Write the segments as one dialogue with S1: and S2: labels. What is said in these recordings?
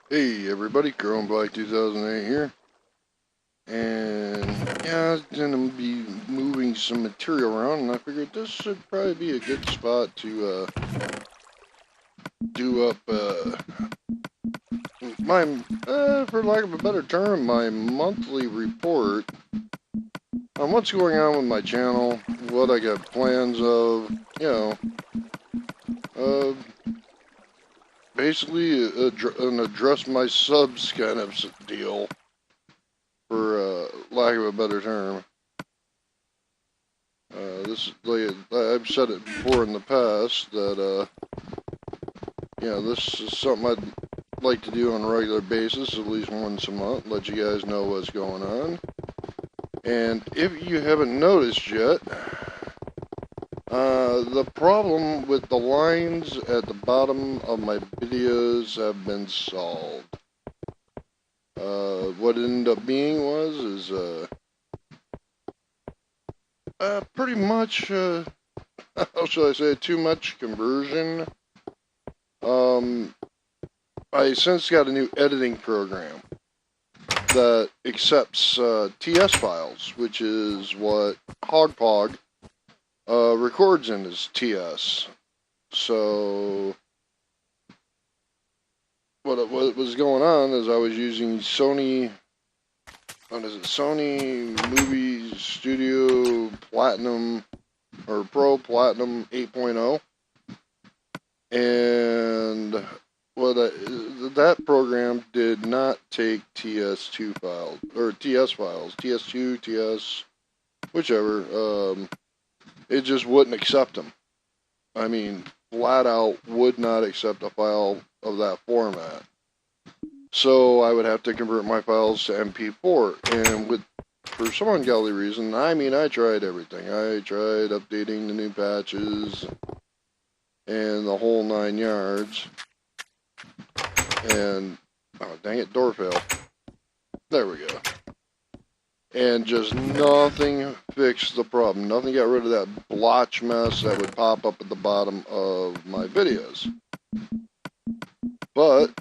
S1: Hey everybody, Chrome Black 2008 here, and yeah, I'm gonna be moving some material around, and I figured this should probably be a good spot to do up my, for lack of a better term, my monthly report on what's going on with my channel, what I got plans of, uh, basically an address my subs kind of deal, for lack of a better term. This, like I've said it before in the past, that this is something I'd like to do on a regular basis, at least once a month. Let you guys know what's going on. And if you haven't noticed yet, the problem with the lines at the bottom of my videos have been solved. What it ended up being is pretty much, how should I say, too much conversion. I since got a new editing program that accepts TS files, which is what HogPog records in as TS. So what was going on is I was using Sony Movie Studio Platinum or Pro Platinum 8.0, and that program did not take TS2 files or TS files, TS2, TS, whichever. It just wouldn't accept them. I mean, flat out would not accept a file of that format. So I would have to convert my files to MP4, and for some ungodly reason, I tried everything. I tried updating the new patches and the whole 9 yards. And, oh dang it, door fail. There we go. And just nothing fixed the problem. Nothing got rid of that blotch mess that would pop up at the bottom of my videos. But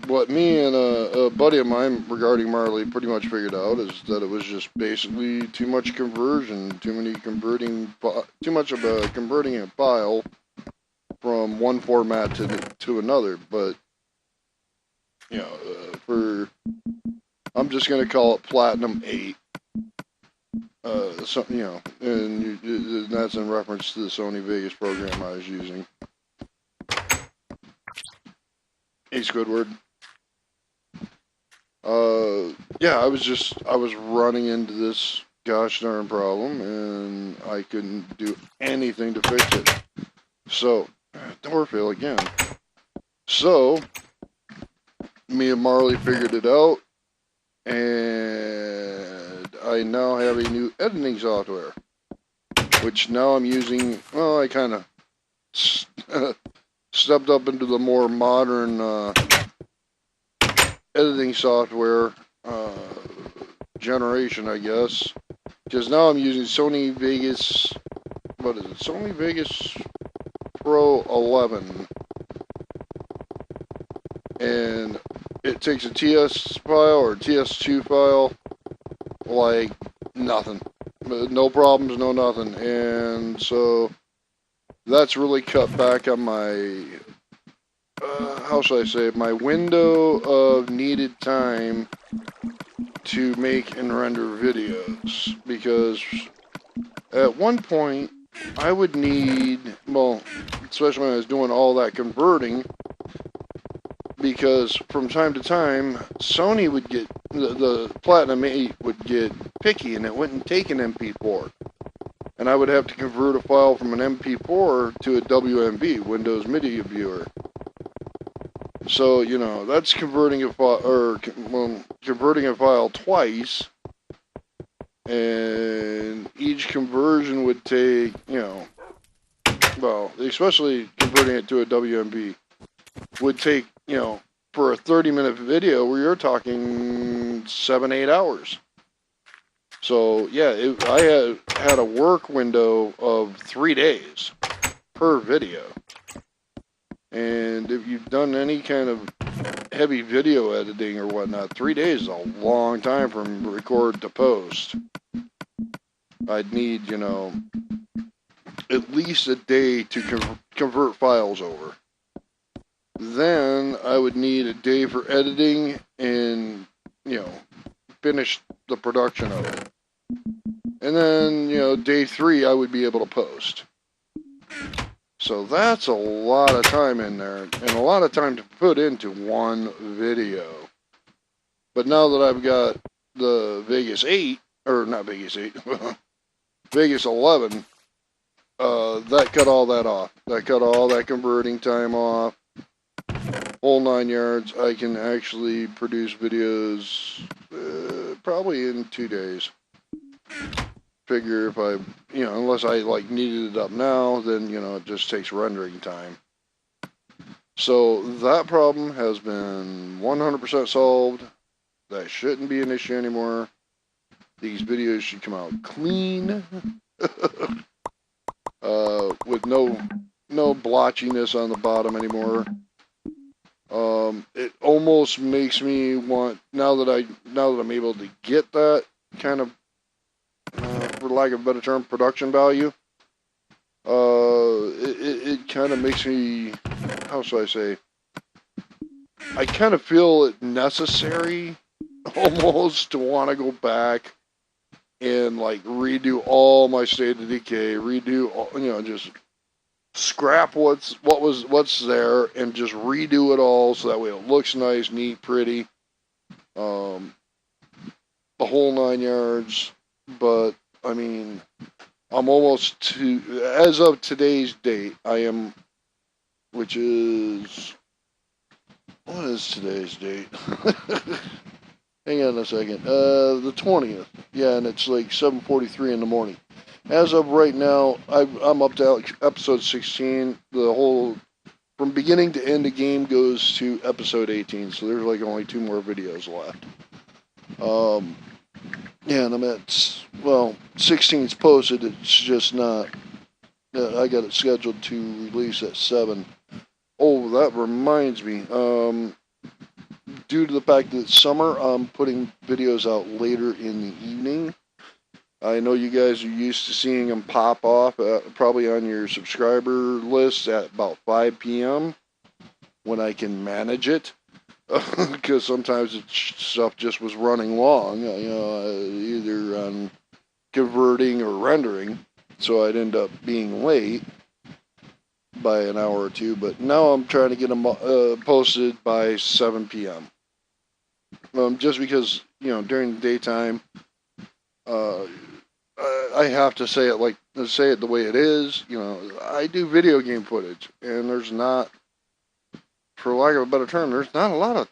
S1: what me and a buddy of mine regarding Marley pretty much figured out is that it was just basically too much conversion, too much of a converting a file from one format to another. But I'm just gonna call it Platinum 8. And that's in reference to the Sony Vegas program I was using. Hey, Squidward. I was running into this gosh darn problem, and I couldn't do anything to fix it. So, door fail again. So, me and Marley figured it out, and I now have a new editing software, which now I'm using. Well, I kind of stepped up into the more modern editing software generation, I guess, because now I'm using Sony Vegas. What is it? Sony Vegas Pro 11, and it takes a TS file or TS2 file like nothing. No problems, no nothing. And so that's really cut back on my, how should I say, my window of needed time to make and render videos. Because at one point, I would need, well, especially when I was doing all that converting, because from time to time, Sony would get, the Platinum 8 would get picky and it wouldn't take an MP4. And I would have to convert a file from an MP4 to a WMV, Windows Media Viewer. So, that's converting a file, converting a file twice. And each conversion would take, especially converting it to a WMV, would take, for a 30-minute video where you're talking 7-8 hours. So, yeah, I had a work window of 3 days per video. And if you've done any kind of heavy video editing or whatnot, 3 days is a long time from record to post. I'd need, at least a day to convert files over. Then I would need a day for editing and, finish the production of it. And then, day 3 I would be able to post. So that's a lot of time in there, and a lot of time to put into one video. But now that I've got the Vegas 8, or not Vegas 8, Vegas 11, that cut all that off. That cut all that converting time off. Whole 9 yards. I can actually produce videos probably in 2 days. Figure if I, unless I needed it up now, then, it just takes rendering time. So that problem has been 100% solved. That shouldn't be an issue anymore. These videos should come out clean. With no blotchiness on the bottom anymore. It almost makes me want, now that I'm able to get that kind of, for lack of a better term, production value, it kind of makes me, how should I say, I kind of feel it necessary almost to want to go back and redo all my State of Decay, redo all, just scrap what's there and just redo it all so that way it looks nice, neat, pretty, the whole 9 yards. But I mean, I'm almost to, as of today's date, I am, which is, what is today's date? Hang on a second. The 20th. Yeah, and it's 7:43 in the morning. As of right now, I'm up to episode 16. The whole, from beginning to end, the game goes to episode 18. So there's only 2 more videos left. Yeah, and I'm at, 16's posted. It's just not. I got it scheduled to release at 7. Oh, that reminds me. Due to the fact that it's summer, I'm putting videos out later in the evening. I know you guys are used to seeing them pop off, probably on your subscriber list at about 5 p.m. when I can manage it. Because sometimes stuff just was running long, either on converting or rendering, so I'd end up being late by an hour or 2. But now I'm trying to get them posted by 7 p.m. Just because, during the daytime, I have to say it the way it is. I do video game footage, and there's not, for lack of a better term, there's not a lot of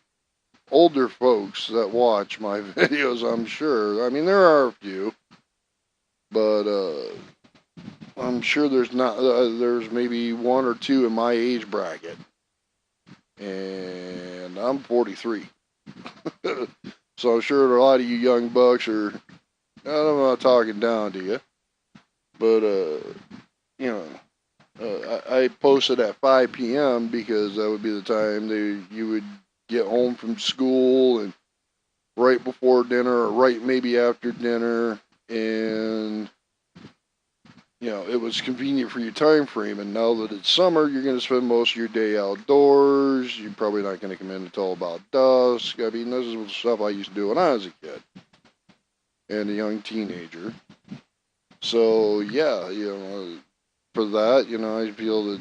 S1: older folks that watch my videos, I'm sure. I mean, there are a few, but I'm sure there's not, there's maybe 1 or 2 in my age bracket, and I'm 43. So I'm sure a lot of you young bucks are, I'm not talking down to you, but, I posted at 5 p.m. because that would be the time you would get home from school and right before dinner or right maybe after dinner, and it was convenient for your time frame. And now that it's summer, you're going to spend most of your day outdoors. You're probably not going to come in until about dusk. I mean, this is the stuff I used to do when I was a kid and a young teenager. So yeah, for that, I feel that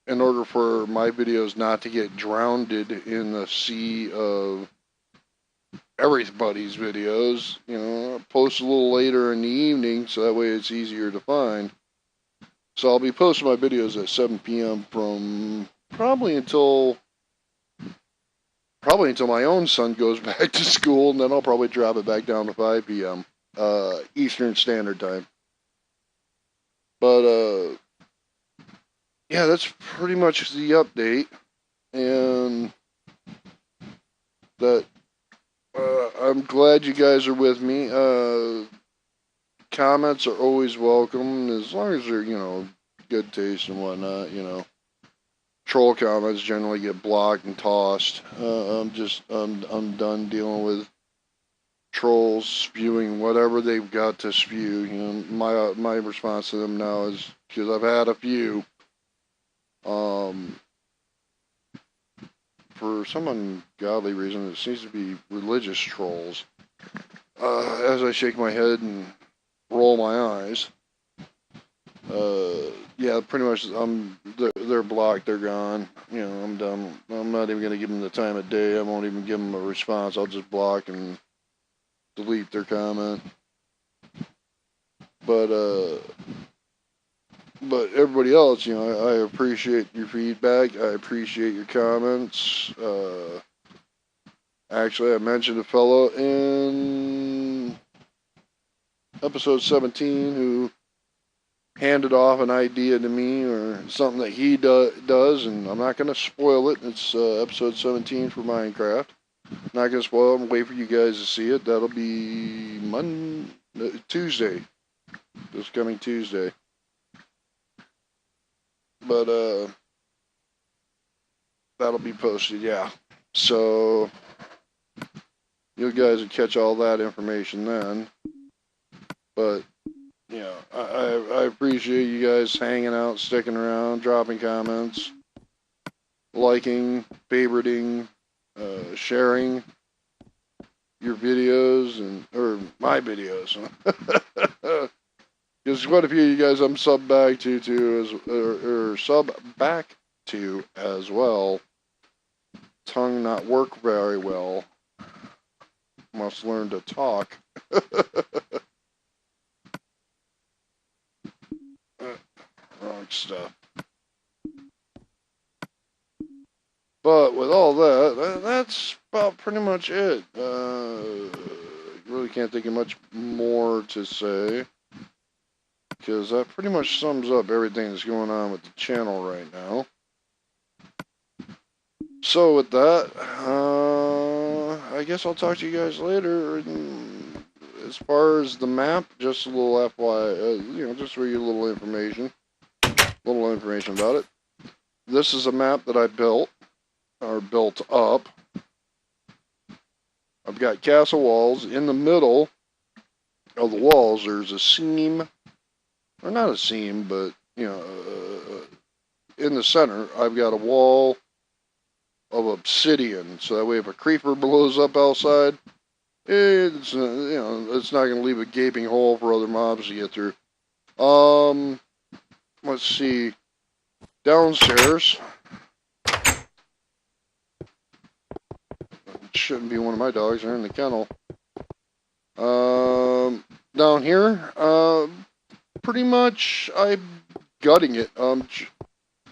S1: in order for my videos not to get drowned in the sea of everybody's videos, post a little later in the evening so that way it's easier to find. So I'll be posting my videos at 7 p.m. from probably until my own son goes back to school, and then I'll probably drop it back down to 5 p.m. Eastern Standard Time. But yeah, that's pretty much the update, and that I'm glad you guys are with me. Comments are always welcome, as long as they're, good taste and whatnot, troll comments generally get blocked and tossed. I'm done dealing with trolls spewing whatever they've got to spew. You know, my response to them now is, because I've had a few, for some ungodly reason, it seems to be religious trolls. As I shake my head and roll my eyes, yeah, pretty much, they're blocked, they're gone. You know, I'm done. I'm not even gonna give them the time of day. I won't even give them a response. I'll just block and delete their comment. But everybody else, you know, I appreciate your feedback. I appreciate your comments. Actually, I mentioned a fellow in episode 17 who handed off an idea to me, or something that he does, and I'm not going to spoil it. It's episode 17 for Minecraft. Not going to spoil it. I'm waiting for you guys to see it. That'll be Tuesday. This coming Tuesday. But that'll be posted, yeah. So you guys will catch all that information then. But you know, I appreciate you guys hanging out, sticking around, dropping comments, liking, favoriting, sharing your videos, or my videos. Because quite a few of you guys I'm sub back to as well. Tongue not work very well. Must learn to talk. Wrong stuff. But with all that, that's about pretty much it. Really can't think of much more to say, because that pretty much sums up everything that's going on with the channel right now. So with that, I guess I'll talk to you guys later. As far as the map, just a little FYI, you know, just for you a little information about it. This is a map that I built, or built up. I've got castle walls. In the middle of the walls, there's a seam, or not a seam, but, you know, in the center, I've got a wall of obsidian, so that way if a creeper blows up outside, it's, you know, it's not going to leave a gaping hole for other mobs to get through. Let's see. Downstairs. It shouldn't be one of my dogs. They're in the kennel. Down here, pretty much I'm gutting it.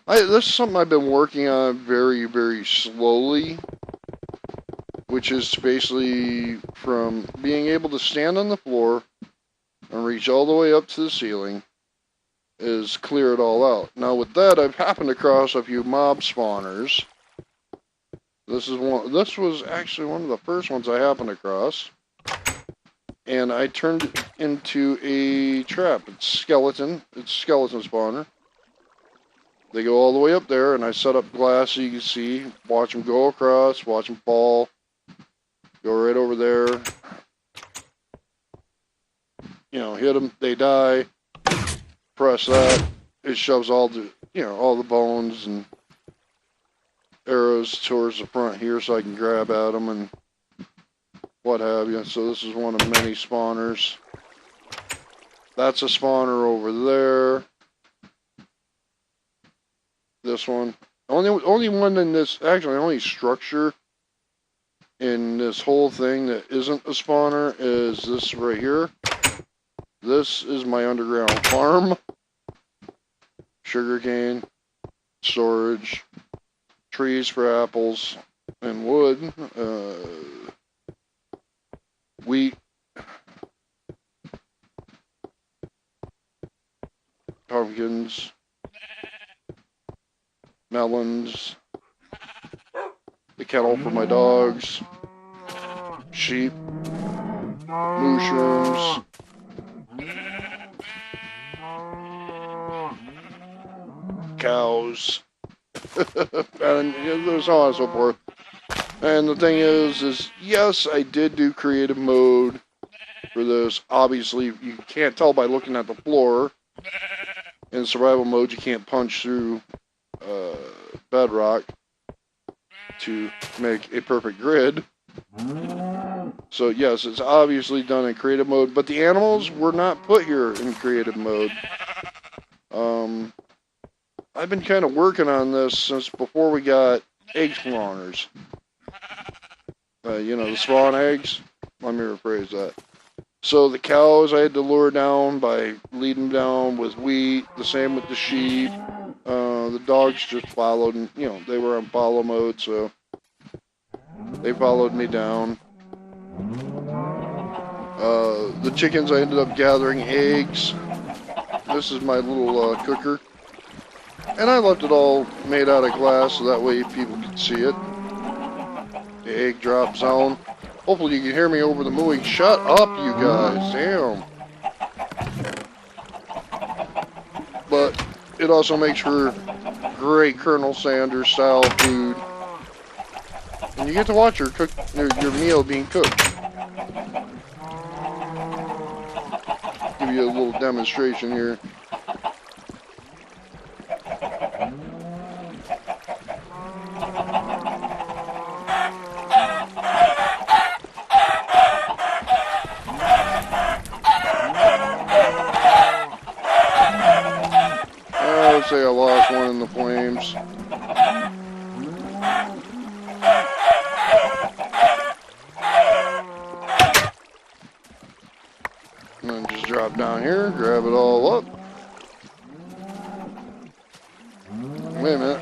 S1: This is something I've been working on very, very slowly, which is basically from being able to stand on the floor and reach all the way up to the ceiling, is clear it all out. Now with that, I've happened across a few mob spawners. This was actually one of the first ones I happened across, and I turned it into a trap. It's skeleton spawner. They go all the way up there, and I set up glass so you can see, watch them go across, watch them fall, go right over there, you know, hit them, they die, press that, it shoves all the, you know, all the bones and arrows towards the front here so I can grab at them and what have you. So this is one of many spawners. That's a spawner over there. This one. Only one in this, actually, only structure in this whole thing that isn't a spawner is this right here. This is my underground farm. Sugarcane, storage, trees for apples and wood, wheat, pumpkins, melons, the kennel for my dogs, sheep, mushrooms, cows, And so on and so forth. And the thing is yes, I did do creative mode for this. Obviously, you can't tell by looking at the floor. In survival mode, you can't punch through bedrock to make a perfect grid. So yes, it's obviously done in creative mode, but the animals were not put here in creative mode. I've been kind of working on this since before we got egg spawners. The spawn eggs. Let me rephrase that. So the cows I had to lure down by leading them down with wheat. The same with the sheep. The dogs just followed, and they were on follow mode, so they followed me down. The chickens, I ended up gathering eggs. This is my little cooker. And I left it all made out of glass so that way people could see it. The egg drop zone. Hopefully you can hear me over the mooing. Shut up, you guys. Damn. But it also makes for great Colonel Sanders style food. And you get to watch your meal being cooked. Give you a little demonstration here. Let's say I lost one in the flames. And then just drop down here, grab it all up. Wait a minute.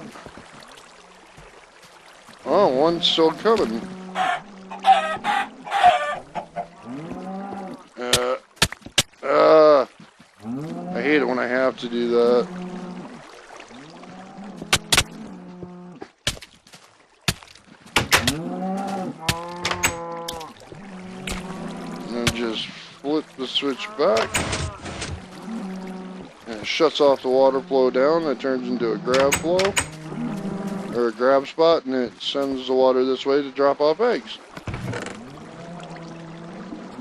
S1: Oh, one's still coming. I hate it when I have to do that. And then just flip the switch back. And it shuts off the water flow down. That turns into a grab flow. Or a grab spot, and it sends the water this way to drop off eggs.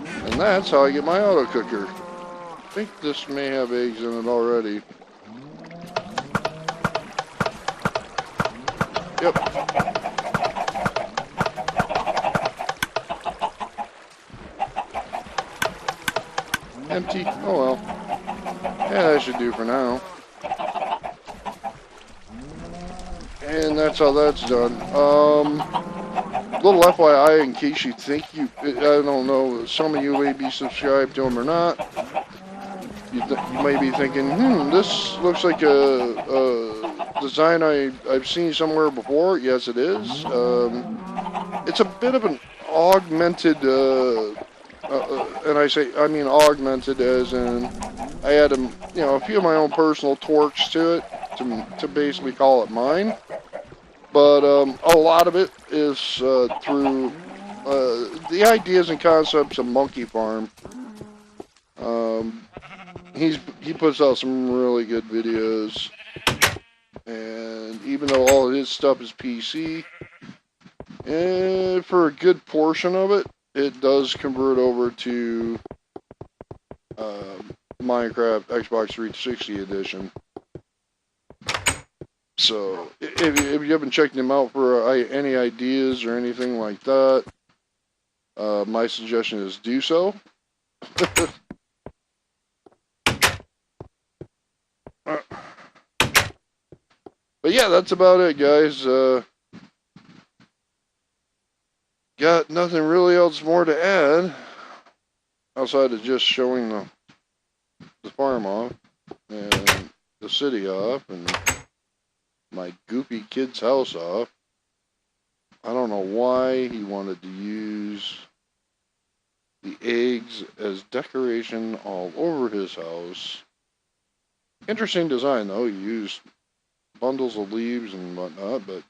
S1: And that's how I get my auto cooker. I think this may have eggs in it already. Yep. Empty. Oh well. Yeah, that should do for now. And that's how that's done. Little FYI, in case you think I don't know, some of you may be subscribed to them or not. You may be thinking, this looks like a design I've seen somewhere before. Yes, it is. It's a bit of an augmented, and I mean augmented as in, I had a few of my own personal torques to it to basically call it mine. But a lot of it is through the ideas and concepts of Monkey Farm. He puts out some really good videos, and even though all of his stuff is PC, for a good portion of it, it does convert over to Minecraft Xbox 360 edition. So, if you haven't checked him out for any ideas or anything like that, my suggestion is do so. But yeah, that's about it, guys. Got nothing really else more to add outside of just showing the farm off and the city off and my goofy kid's house off. I don't know why he wanted to use the eggs as decoration all over his house. Interesting design though. He used bundles of leaves and whatnot, but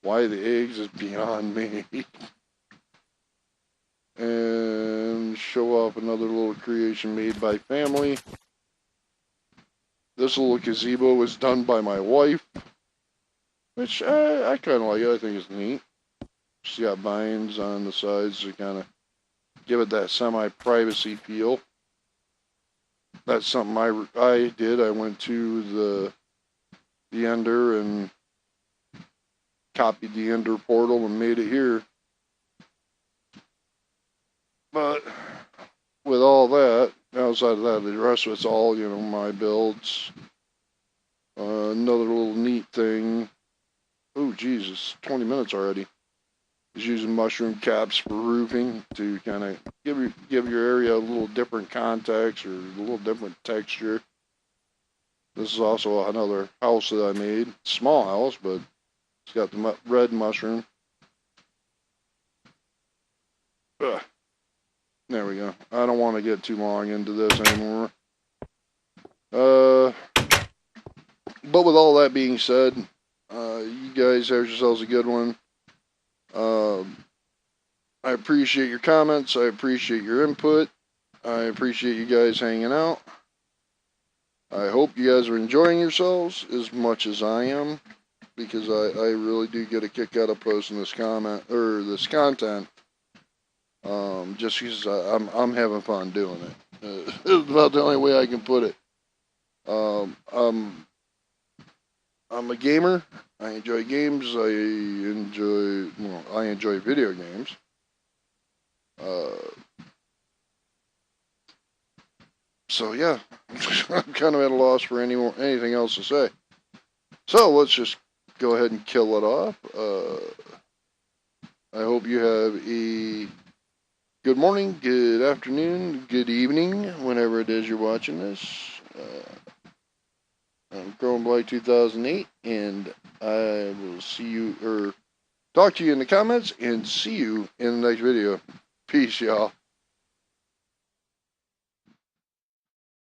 S1: why the eggs is beyond me. And show off another little creation made by family. This little gazebo was done by my wife. which I kind of like it. I think it's neat. She's got vines on the sides to kind of give it that semi-privacy feel. That's something I did. I went to the Ender and copied the Ender portal and made it here. But with all that, outside of that, the rest of it's all, my builds. Another little neat thing. Oh, Jesus, 20 minutes already. Is using mushroom caps for roofing to kind of give your area a little different context or a little different texture. This is also another house that I made. Small house, but it's got the red mushroom. Ugh. There we go. I don't want to get too long into this anymore. But with all that being said, you guys have yourselves a good one. I appreciate your comments. I appreciate your input. I appreciate you guys hanging out. I hope you guys are enjoying yourselves as much as I am, because I really do get a kick out of posting this content. Just because I'm having fun doing it. It's about the only way I can put it. I'm a gamer. I enjoy games. I enjoy video games. So yeah, I'm kind of at a loss for anything else to say. So let's just go ahead and kill it off. I hope you have a good morning, good afternoon, good evening, whenever it is you're watching this. I'm Chromeboy 2008, and I will see you, or talk to you in the comments, and see you in the next video. Peace, y'all.